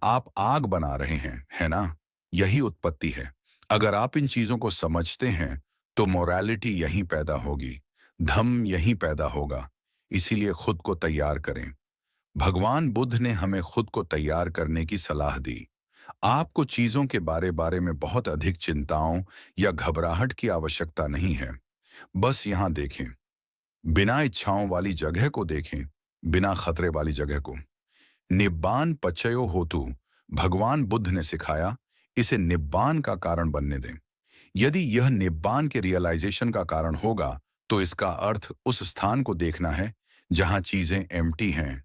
आप आग बना रहे हैं, है ना? यही उत्पत्ति है। अगर आप इन चीजों को समझते हैं, तो मोरालिटी यहीं पैदा होगी, धम्म यहीं पैदा होगा। इसीलिए खुद को तैयार करें। भगवान बुद्ध ने हमें खुद को तैयार करने की सलाह दी। आपको चीजों के बारे बारे में बहुत अधिक चिंताओं या घबराहट की आवश्यकता नहीं है। बस यहां देखें, बिना इच्छाओं वाली जगह को देखें, बिना खतरे वाली जगह को। निब्बान पचयो होतु, भगवान बुद्ध ने सिखाया, इसे निब्बान का कारण बनने दें। यदि यह निब्बान के रियलाइजेशन का कारण होगा, तो इसका अर्थ उस स्थान को देखना है जहां चीजें एम्प्टी हैं,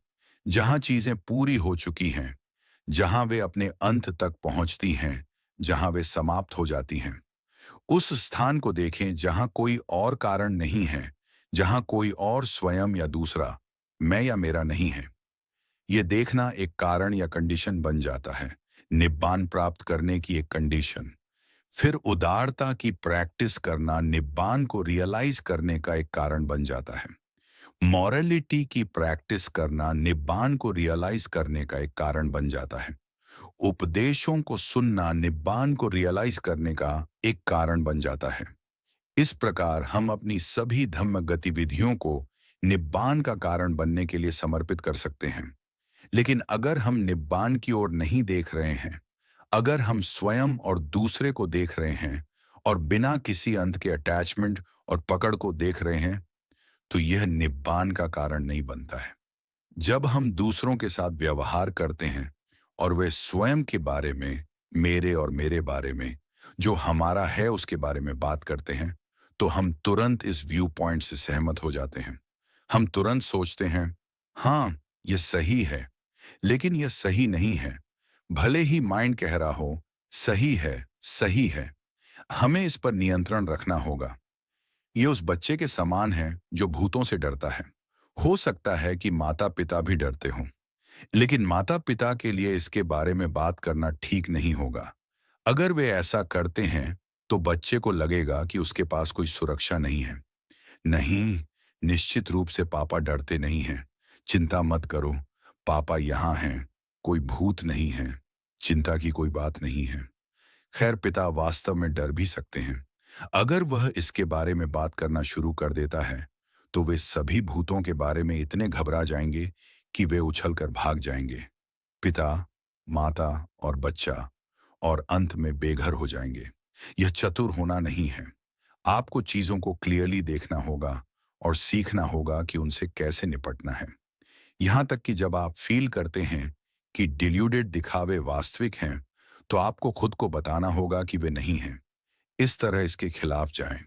जहां चीजें पूरी हो चुकी हैं, जहां वे अपने अंत तक पहुंचती हैं, जहां वे समाप्त हो जाती हैं। उस स्थान को देखें जहां कोई और कारण नहीं है, जहां कोई और स्वयं या दूसरा, मैं या मेरा नहीं है। ये देखना एक कारण या कंडीशन बन जाता है, निब्बान प्राप्त करने की एक कंडीशन। फिर उदारता की प्रैक्टिस करना निब्बान को रियलाइज करने का एक कारण बन जाता है। मॉरलिटी की प्रैक्टिस करना निब्बान को रियलाइज करने का एक कारण बन जाता है। उपदेशों को सुनना निब्बान को रियलाइज करने का एक कारण बन जाता है। इस प्रकार हम अपनी सभी धम्म गतिविधियों को निब्बान का कारण बनने के लिए समर्पित कर सकते हैं। लेकिन अगर हम निब्बान की ओर नहीं देख रहे हैं, अगर हम स्वयं और दूसरे को देख रहे हैं और बिना किसी अंत के अटैचमेंट और पकड़ को देख रहे हैं, तो यह निब्बान का कारण नहीं बनता है। जब हम दूसरों के साथ व्यवहार करते हैं और वे स्वयं के बारे में, मेरे और मेरे बारे में, जो हमारा है उसके बारे में बात करते हैं, तो हम तुरंत इस व्यू पॉइंट से सहमत हो जाते हैं। हम तुरंत सोचते हैं, हाँ, यह सही है, लेकिन यह सही नहीं है। भले ही माइंड कह रहा हो, सही है, सही है। हमें इस पर नियंत्रण रखना होगा। ये उस बच्चे के समान है जो भूतों से डरता है। हो सकता है कि माता पिता भी डरते हों, लेकिन माता पिता के लिए इसके बारे में बात करना ठीक नहीं होगा। अगर वे ऐसा करते हैं, तो बच्चे को लगेगा कि उसके पास कोई सुरक्षा नहीं है। नहीं, निश्चित रूप से पापा डरते नहीं हैं। चिंता मत करो, पापा यहाँ हैं, कोई भूत नहीं है, चिंता की कोई बात नहीं है। खैर, पिता वास्तव में डर भी सकते हैं। अगर वह इसके बारे में बात करना शुरू कर देता है, तो वे सभी भूतों के बारे में इतने घबरा जाएंगे कि वे उछलकर भाग जाएंगे। पिता, माता और बच्चा, और अंत में बेघर हो जाएंगे। यह चतुर होना नहीं है। आपको चीजों को क्लियरली देखना होगा और सीखना होगा कि उनसे कैसे निपटना है। यहां तक कि जब आप फील करते हैं कि डिल्यूडेड दिखावे वास्तविक हैं, तो आपको खुद को बताना होगा कि वे नहीं हैं। इस तरह इसके खिलाफ जाएं,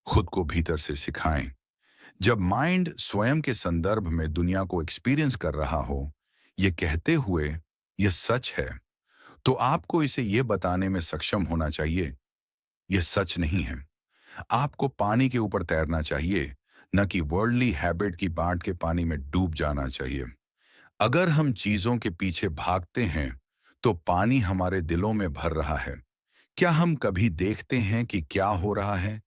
खुद को भीतर से सिखाएं। जब माइंड स्वयं के संदर्भ में दुनिया को एक्सपीरियंस कर रहा हो, ये कहते हुए यह सच है, तो आपको इसे यह बताने में सक्षम होना चाहिए, यह सच नहीं है। आपको पानी के ऊपर तैरना चाहिए, न कि वर्ल्डली हैबिट की बांट के पानी में डूब जाना चाहिए। अगर हम चीजों के पीछे भागते हैं तो पानी हमारे दिलों में भर रहा है। क्या हम कभी देखते हैं कि क्या हो रहा है?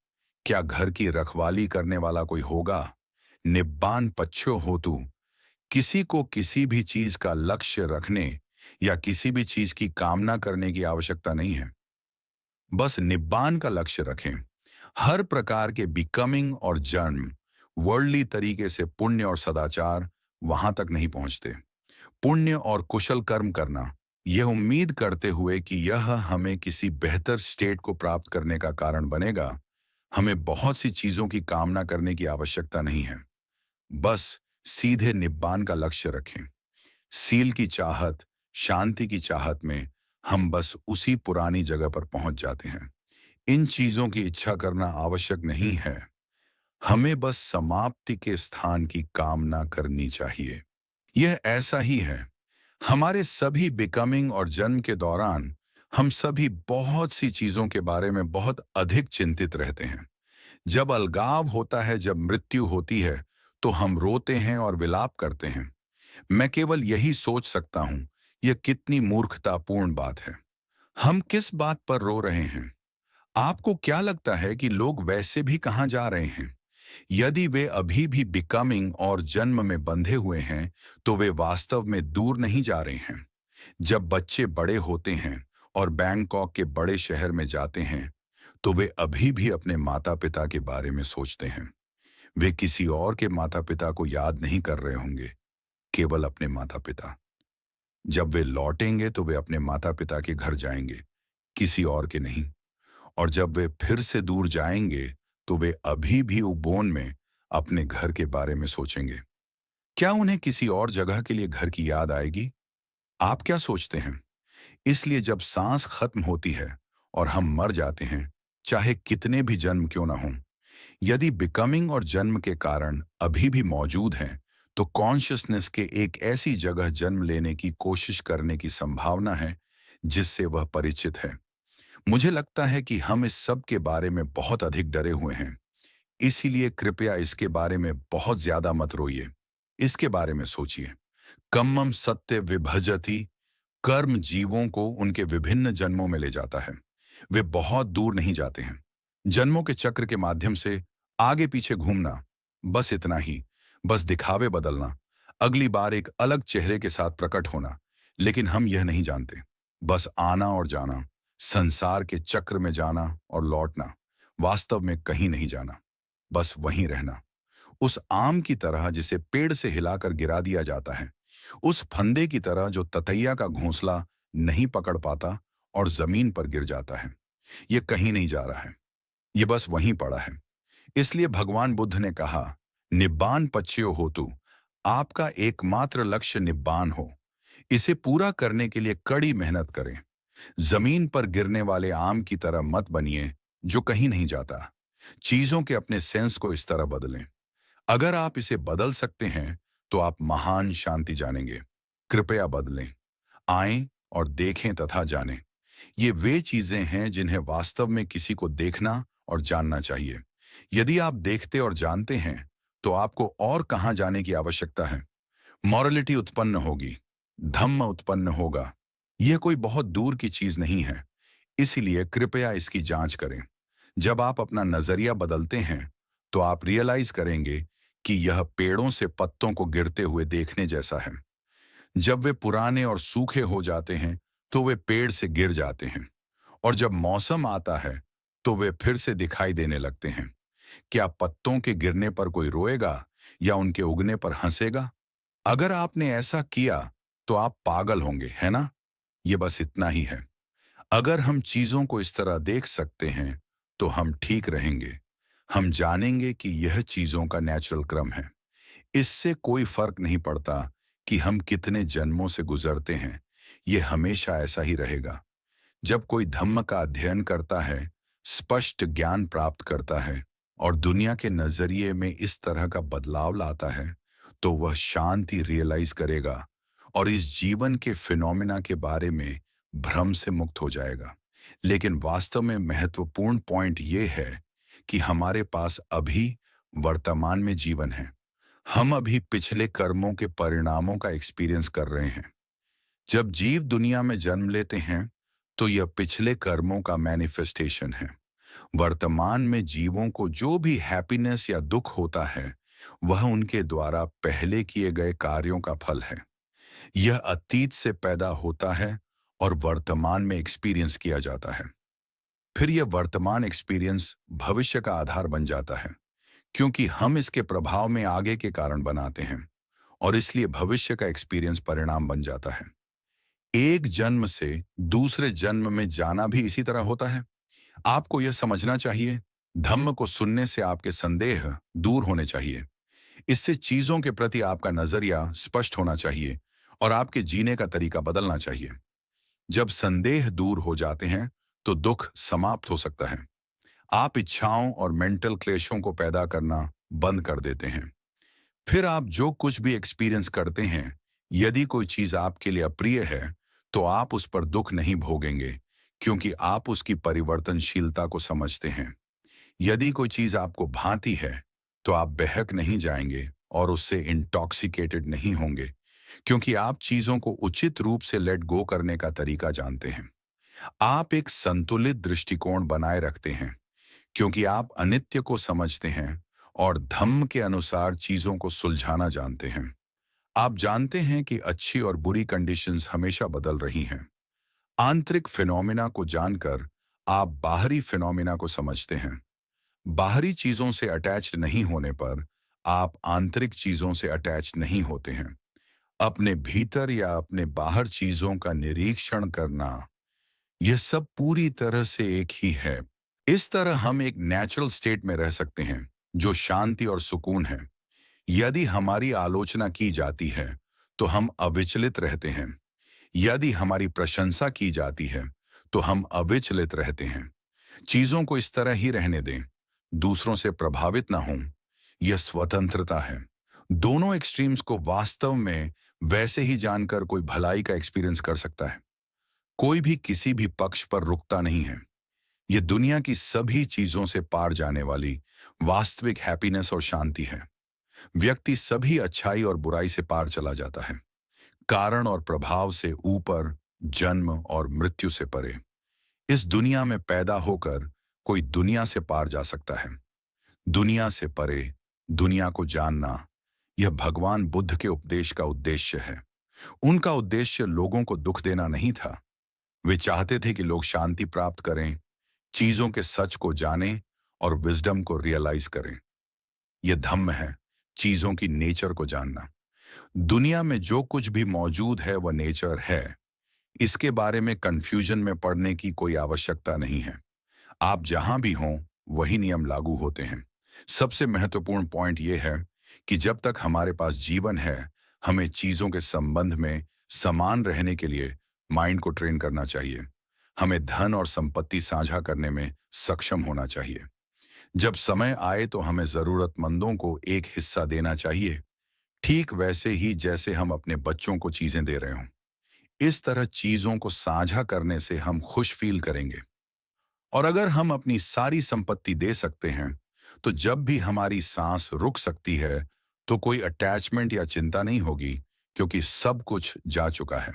क्या घर की रखवाली करने वाला कोई होगा? निब्बान पच्छो हो तू। किसी को किसी भी चीज का लक्ष्य रखने या किसी भी चीज की कामना करने की आवश्यकता नहीं है। बस निब्बान का लक्ष्य रखें। हर प्रकार के बिकमिंग और जन्म वर्ल्डली तरीके से पुण्य और सदाचार वहां तक नहीं पहुंचते। पुण्य और कुशल कर्म करना, यह उम्मीद करते हुए कि यह हमें किसी बेहतर स्टेट को प्राप्त करने का कारण बनेगा, हमें बहुत सी चीजों की कामना करने की आवश्यकता नहीं है। बस सीधे निब्बान का लक्ष्य रखें। सील की चाहत, शांति की चाहत में हम बस उसी पुरानी जगह पर पहुंच जाते हैं। इन चीजों की इच्छा करना आवश्यक नहीं है। हमें बस समाप्ति के स्थान की कामना करनी चाहिए। यह ऐसा ही है। हमारे सभी बिकमिंग और जन्म के दौरान हम सभी बहुत सी चीजों के बारे में बहुत अधिक चिंतित रहते हैं। जब अलगाव होता है, जब मृत्यु होती है, तो हम रोते हैं और विलाप करते हैं। मैं केवल यही सोच सकता हूं, यह कितनी मूर्खतापूर्ण बात है। हम किस बात पर रो रहे हैं? आपको क्या लगता है कि लोग वैसे भी कहां जा रहे हैं? यदि वे अभी भी बिकमिंग और जन्म में बंधे हुए हैं, तो वे वास्तव में दूर नहीं जा रहे हैं। जब बच्चे बड़े होते हैं और बैंकॉक के बड़े शहर में जाते हैं, तो वे अभी भी अपने माता पिता के बारे में सोचते हैं। वे किसी और के माता पिता को याद नहीं कर रहे होंगे, केवल अपने माता पिता। जब वे लौटेंगे तो वे अपने माता पिता के घर जाएंगे, किसी और के नहीं। और जब वे फिर से दूर जाएंगे, तो वे अभी भी उपबोन में अपने घर के बारे में सोचेंगे। क्या उन्हें किसी और जगह के लिए घर की याद आएगी? आप क्या सोचते हैं? इसलिए जब सांस खत्म होती है और हम मर जाते हैं, चाहे कितने भी जन्म क्यों ना हों, यदि बिकमिंग और जन्म के कारण अभी भी मौजूद हैं, तो कॉन्शियसनेस के एक ऐसी जगह जन्म लेने की कोशिश करने की संभावना है जिससे वह परिचित है। मुझे लगता है कि हम इस सब के बारे में बहुत अधिक डरे हुए हैं। इसीलिए कृपया इसके बारे में बहुत ज्यादा मत रोइए। इसके बारे में सोचिए। कम्मम सत्य विभजति। कर्म जीवों को उनके विभिन्न जन्मों में ले जाता है। वे बहुत दूर नहीं जाते हैं। जन्मों के चक्र के माध्यम से आगे पीछे घूमना, बस इतना ही। बस दिखावे बदलना, अगली बार एक अलग चेहरे के साथ प्रकट होना। लेकिन हम यह नहीं जानते। बस आना और जाना, संसार के चक्र में जाना और लौटना, वास्तव में कहीं नहीं जाना, बस वहीं रहना। उस आम की तरह जिसे पेड़ से हिलाकर गिरा दिया जाता है, उस फंदे की तरह जो ततैया का घोंसला नहीं पकड़ पाता और जमीन पर गिर जाता है। ये कहीं नहीं जा रहा है, ये बस वहीं पड़ा है। इसलिए भगवान बुद्ध ने कहा, निब्बान पच्चयो होतु। आपका एकमात्र लक्ष्य निब्बान हो। इसे पूरा करने के लिए कड़ी मेहनत करें। जमीन पर गिरने वाले आम की तरह मत बनिए जो कहीं नहीं जाता। चीजों के अपने सेंस को इस तरह बदलें। अगर आप इसे बदल सकते हैं, तो आप महान शांति जानेंगे। कृपया बदलें, आएं और देखें तथा जानें। ये वे चीजें हैं जिन्हें वास्तव में किसी को देखना और जानना चाहिए। यदि आप देखते और जानते हैं, तो आपको और कहां जाने की आवश्यकता है? मॉरलिटी उत्पन्न होगी, धम्म उत्पन्न होगा। यह कोई बहुत दूर की चीज नहीं है। इसीलिए कृपया इसकी जांच करें। जब आप अपना नजरिया बदलते हैं, तो आप रियलाइज करेंगे कि यह पेड़ों से पत्तों को गिरते हुए देखने जैसा है। जब वे पुराने और सूखे हो जाते हैं, तो वे पेड़ से गिर जाते हैं। और जब मौसम आता है, तो वे फिर से दिखाई देने लगते हैं। क्या पत्तों के गिरने पर कोई रोएगा या उनके उगने पर हंसेगा? अगर आपने ऐसा किया, तो आप पागल होंगे, है ना? ये बस इतना ही है। अगर हम चीजों को इस तरह देख सकते हैं, तो हम ठीक रहेंगे। हम जानेंगे कि यह चीजों का नेचुरल क्रम है। इससे कोई फर्क नहीं पड़ता कि हम कितने जन्मों से गुजरते हैं, यह हमेशा ऐसा ही रहेगा। जब कोई धम्म का अध्ययन करता है, स्पष्ट ज्ञान प्राप्त करता है और दुनिया के नजरिए में इस तरह का बदलाव लाता है, तो वह शांति रियलाइज करेगा और इस जीवन के फिनोमिना के बारे में भ्रम से मुक्त हो जाएगा। लेकिन वास्तव में महत्वपूर्ण पॉइंट यह है कि हमारे पास अभी वर्तमान में जीवन है। हम अभी पिछले कर्मों के परिणामों का एक्सपीरियंस कर रहे हैं। जब जीव दुनिया में जन्म लेते हैं, तो यह पिछले कर्मों का मैनिफेस्टेशन है। वर्तमान में जीवों को जो भी हैप्पीनेस या दुख होता है, वह उनके द्वारा पहले किए गए कार्यों का फल है। यह अतीत से पैदा होता है और वर्तमान में एक्सपीरियंस किया जाता है। फिर यह वर्तमान एक्सपीरियंस भविष्य का आधार बन जाता है, क्योंकि हम इसके प्रभाव में आगे के कारण बनाते हैं और इसलिए भविष्य का एक्सपीरियंस परिणाम बन जाता है। एक जन्म से दूसरे जन्म में जाना भी इसी तरह होता है। आपको यह समझना चाहिए, धम्म को सुनने से आपके संदेह दूर होने चाहिए। इससे चीजों के प्रति आपका नजरिया स्पष्ट होना चाहिए और आपके जीने का तरीका बदलना चाहिए। जब संदेह दूर हो जाते हैं, तो दुख समाप्त हो सकता है। आप इच्छाओं और मेंटल क्लेशों को पैदा करना बंद कर देते हैं। फिर आप जो कुछ भी एक्सपीरियंस करते हैं, यदि कोई चीज आपके लिए अप्रिय है, तो आप उस पर दुख नहीं भोगेंगे, क्योंकि आप उसकी परिवर्तनशीलता को समझते हैं। यदि कोई चीज आपको भाती है, तो आप बहक नहीं जाएंगे और उससे इंटॉक्सिकेटेड नहीं होंगे, क्योंकि आप चीजों को उचित रूप से लेट गो करने का तरीका जानते हैं। आप एक संतुलित दृष्टिकोण बनाए रखते हैं, क्योंकि आप अनित्य को समझते हैं और धम्म के अनुसार चीजों को सुलझाना जानते हैं। आप जानते हैं कि अच्छी और बुरी कंडीशंस हमेशा बदल रही हैं। आंतरिक फिनोमिना को जानकर आप बाहरी फिनोमिना को समझते हैं। बाहरी चीजों से अटैच्ड नहीं होने पर आप आंतरिक चीजों से अटैच नहीं होते हैं। अपने भीतर या अपने बाहर चीजों का निरीक्षण करना, यह सब पूरी तरह से एक ही है। इस तरह हम एक नेचुरल स्टेट में रह सकते हैं, जो शांति और सुकून है। यदि हमारी आलोचना की जाती है, तो हम अविचलित रहते हैं। यदि हमारी प्रशंसा की जाती है, तो हम अविचलित रहते हैं। चीजों को इस तरह ही रहने दें, दूसरों से प्रभावित ना हों। यह स्वतंत्रता है। दोनों एक्सट्रीम्स को वास्तव में वैसे ही जानकर कोई भलाई का एक्सपीरियंस कर सकता है। कोई भी किसी भी पक्ष पर रुकता नहीं है। यह दुनिया की सभी चीजों से पार जाने वाली वास्तविक हैप्पीनेस और शांति है। व्यक्ति सभी अच्छाई और बुराई से पार चला जाता है, कारण और प्रभाव से ऊपर, जन्म और मृत्यु से परे। इस दुनिया में पैदा होकर कोई दुनिया से पार जा सकता है। दुनिया से परे, दुनिया को जानना, यह भगवान बुद्ध के उपदेश का उद्देश्य है। उनका उद्देश्य लोगों को दुख देना नहीं था। वे चाहते थे कि लोग शांति प्राप्त करें, चीजों के सच को जानें और विजडम को रियलाइज करें। यह धम्म है, चीजों की नेचर को जानना। दुनिया में जो कुछ भी मौजूद है वह नेचर है। इसके बारे में कंफ्यूजन में पड़ने की कोई आवश्यकता नहीं है। आप जहां भी हों, वही नियम लागू होते हैं। सबसे महत्वपूर्ण पॉइंट यह है कि जब तक हमारे पास जीवन है, हमें चीजों के संबंध में समान रहने के लिए माइंड को ट्रेन करना चाहिए। हमें धन और संपत्ति साझा करने में सक्षम होना चाहिए। जब समय आए तो हमें जरूरतमंदों को एक हिस्सा देना चाहिए, ठीक वैसे ही जैसे हम अपने बच्चों को चीजें दे रहे हों। इस तरह चीजों को साझा करने से हम खुश फील करेंगे। और अगर हम अपनी सारी संपत्ति दे सकते हैं, तो जब भी हमारी सांस रुक सकती है, तो कोई अटैचमेंट या चिंता नहीं होगी, क्योंकि सब कुछ जा चुका है।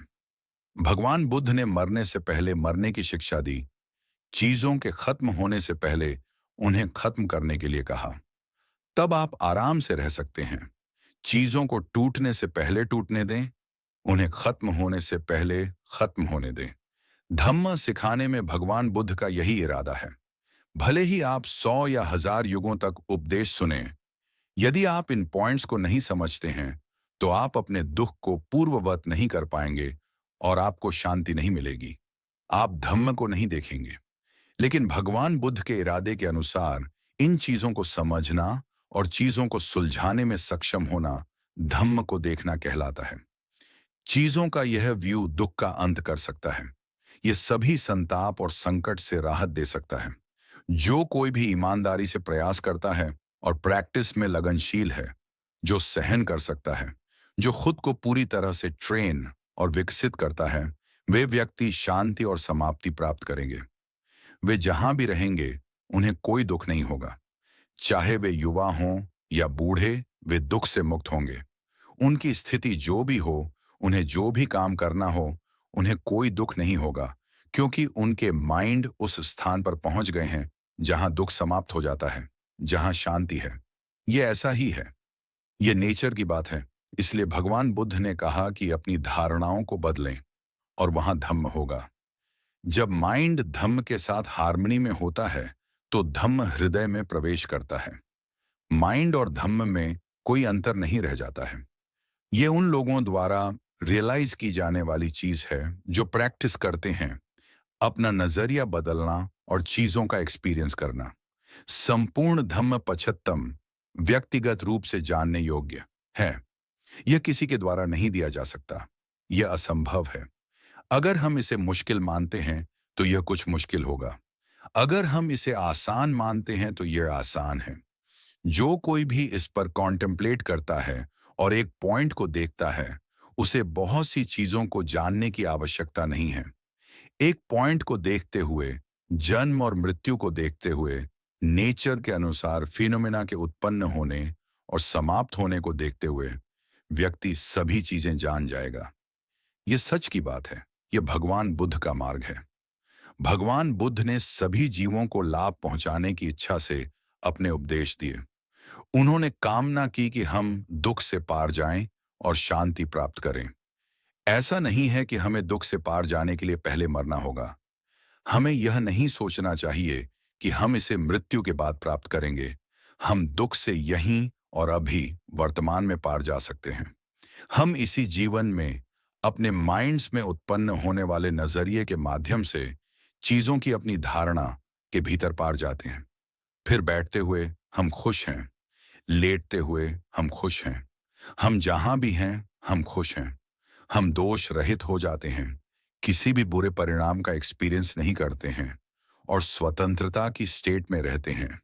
भगवान बुद्ध ने मरने से पहले मरने की शिक्षा दी। चीजों के खत्म होने से पहले उन्हें खत्म करने के लिए कहा। तब आप आराम से रह सकते हैं। चीजों को टूटने से पहले टूटने दें, उन्हें खत्म होने से पहले खत्म होने दें। धम्म सिखाने में भगवान बुद्ध का यही इरादा है। भले ही आप 100 या 1000 युगों तक उपदेश सुने, यदि आप इन पॉइंट्स को नहीं समझते हैं, तो आप अपने दुख को पूर्ववत नहीं कर पाएंगे और आपको शांति नहीं मिलेगी। आप धम्म को नहीं देखेंगे। लेकिन भगवान बुद्ध के इरादे के अनुसार इन चीजों को समझना और चीजों को सुलझाने में सक्षम होना धम्म को देखना कहलाता है। चीजों का यह व्यू दुख का अंत कर सकता है। यह सभी संताप और संकट से राहत दे सकता है। जो कोई भी ईमानदारी से प्रयास करता है और प्रैक्टिस में लगनशील है, जो सहन कर सकता है, जो खुद को पूरी तरह से ट्रेन और विकसित करता है, वे व्यक्ति शांति और समाप्ति प्राप्त करेंगे। वे जहां भी रहेंगे, उन्हें कोई दुख नहीं होगा। चाहे वे युवा हों या बूढ़े वे दुख से मुक्त होंगे। उनकी स्थिति जो भी हो, उन्हें जो भी काम करना हो, उन्हें कोई दुख नहीं होगा, क्योंकि उनके माइंड उस स्थान पर पहुंच गए हैं जहां दुख समाप्त हो जाता है, जहां शांति है। ये ऐसा ही है। ये नेचर की बात है। इसलिए भगवान बुद्ध ने कहा कि अपनी धारणाओं को बदलें और वहां धम्म होगा। जब माइंड धम्म के साथ हार्मनी में होता है, तो धम्म हृदय में प्रवेश करता है। माइंड और धम्म में कोई अंतर नहीं रह जाता है। ये उन लोगों द्वारा रियलाइज की जाने वाली चीज है जो प्रैक्टिस करते हैं अपना नजरिया बदलना और चीजों का एक्सपीरियंस करना। संपूर्ण धम्म पछत्तम व्यक्तिगत रूप से जानने योग्य है। यह किसी के द्वारा नहीं दिया जा सकता। यह असंभव है। अगर हम इसे मुश्किल मानते हैं तो यह कुछ मुश्किल होगा। अगर हम इसे आसान मानते हैं तो यह आसान है। जो कोई भी इस पर कॉन्टेम्पलेट करता है और एक पॉइंट को देखता है, उसे बहुत सी चीजों को जानने की आवश्यकता नहीं है। एक पॉइंट को देखते हुए, जन्म और मृत्यु को देखते हुए, नेचर के अनुसार फिनोमेना के उत्पन्न होने और समाप्त होने को देखते हुए, व्यक्ति सभी चीजें जान जाएगा। यह सच की बात है। यह भगवान बुद्ध का मार्ग है। भगवान बुद्ध ने सभी जीवों को लाभ पहुंचाने की इच्छा से अपने उपदेश दिए। उन्होंने कामना की कि हम दुख से पार जाएं और शांति प्राप्त करें। ऐसा नहीं है कि हमें दुख से पार जाने के लिए पहले मरना होगा। हमें यह नहीं सोचना चाहिए कि हम इसे मृत्यु के बाद प्राप्त करेंगे। हम दुख से यहीं और अभी वर्तमान में पार जा सकते हैं। हम इसी जीवन में अपने माइंड्स में उत्पन्न होने वाले नजरिए के माध्यम से चीजों की अपनी धारणा के भीतर पार जाते हैं। फिर बैठते हुए हम खुश हैं, लेटते हुए हम खुश हैं, हम जहां भी हैं हम खुश हैं। हम दोष रहित हो जाते हैं, किसी भी बुरे परिणाम का एक्सपीरियंस नहीं करते हैं और स्वतंत्रता की स्टेट में रहते हैं।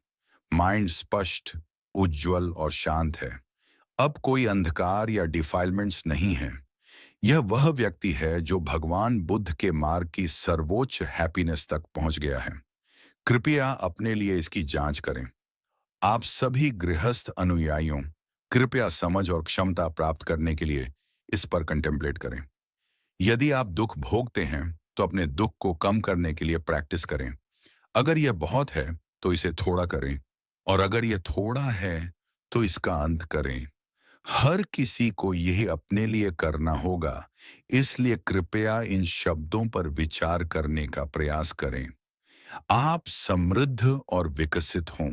माइंड स्पष्ट, उज्जवल और शांत है। अब कोई अंधकार या डिफाइलमेंट्स नहीं है। यह वह व्यक्ति है जो भगवान बुद्ध के मार्ग की सर्वोच्च हैप्पीनेस तक पहुंच गया है। कृपया अपने लिए इसकी जांच करें। आप सभी गृहस्थ अनुयायियों, कृपया समझ और क्षमता प्राप्त करने के लिए इस पर कंटेम्पलेट करें। यदि आप दुख भोगते हैं तो अपने दुख को कम करने के लिए प्रैक्टिस करें। अगर यह बहुत है तो इसे थोड़ा करें, और अगर यह थोड़ा है तो इसका अंत करें। हर किसी को यह अपने लिए करना होगा, इसलिए कृपया इन शब्दों पर विचार करने का प्रयास करें। आप समृद्ध और विकसित हों।